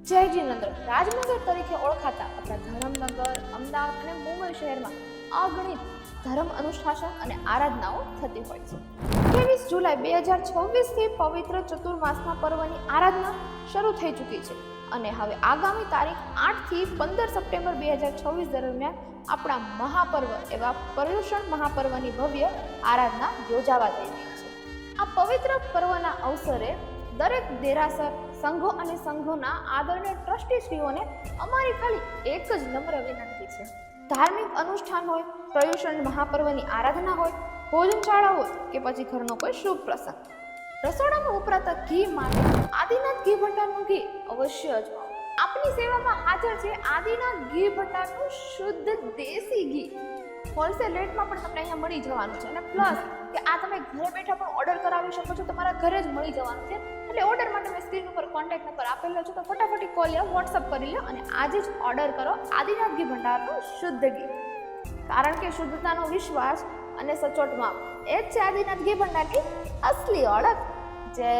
જયજીનગર રાજનગર તરીકે ઓળખાતા આપણા ધરમનગર, અમદાવાદ અને મુંબઈ શહેરમાં અગણિત ધર્મ અનુશાસન અને આરાધનાઓ થતી હોય છે. 23 જુલાઈ 2026 થી પવિત્ર ચતુર્માસના પર્વની આરાધના શરૂ થઈ ચૂકી છે અને હવે આગામી તારીખ 8 થી 15 સપ્ટેમ્બર 2026 દરમિયાન આપણા મહાપર્વ એવા પર્યુષણ મહાપર્વની ભવ્ય આરાધના યોજાવા જઈ રહી છે. આ પવિત્ર પર્વના અવસરે દરેક દેરાસર, સંઘો અને સંઘોના આદરણીય ટ્રસ્ટીશ્રીઓને અમારી ખાલી એક જ નમ્ર વિનંતી છે. ધાર્મિક અનુષ્ઠાન હોય, પર્યુષણ મહાપર્વની આરાધના હોય, ભોજનશાળા હોય કે પછી ઘરનો કોઈ શુભ પ્રસંગ, રસોડામાં વપરાતા ઘી માટે આદિનાથ ઘી ભંડારનું ઘી અવશ્ય અજમાવો. આપની સેવામાં હાજર છે આદિનાથ ઘી ભંડારનું શુદ્ધ દેશી ઘી. હોલસેલ રેટમાં પણ તમને અહીંયા મળી જવાનું છે અને પ્લસ કે આ તમે ઘરે બેઠા પણ ઓર્ડર કરાવી શકો છો, તમારા ઘરે જ મળી જવાનું છે. એટલે ઓર્ડર માટે મેં સ્ક્રીન ઉપર કોન્ટેક્ટ નંબર આપેલો છે, તો ફટાફટ કોલ યા વોટ્સઅપ કરી લો અને આજે જ ઓર્ડર કરો આદિનાથ ઘી ભંડારનું શુદ્ધ ઘી. કારણ કે શુદ્ધતાનો વિશ્વાસ અને સચોટ માપ એ જ છે આદિનાથ ઘી ભંડારની અસલી ઓળખ. જય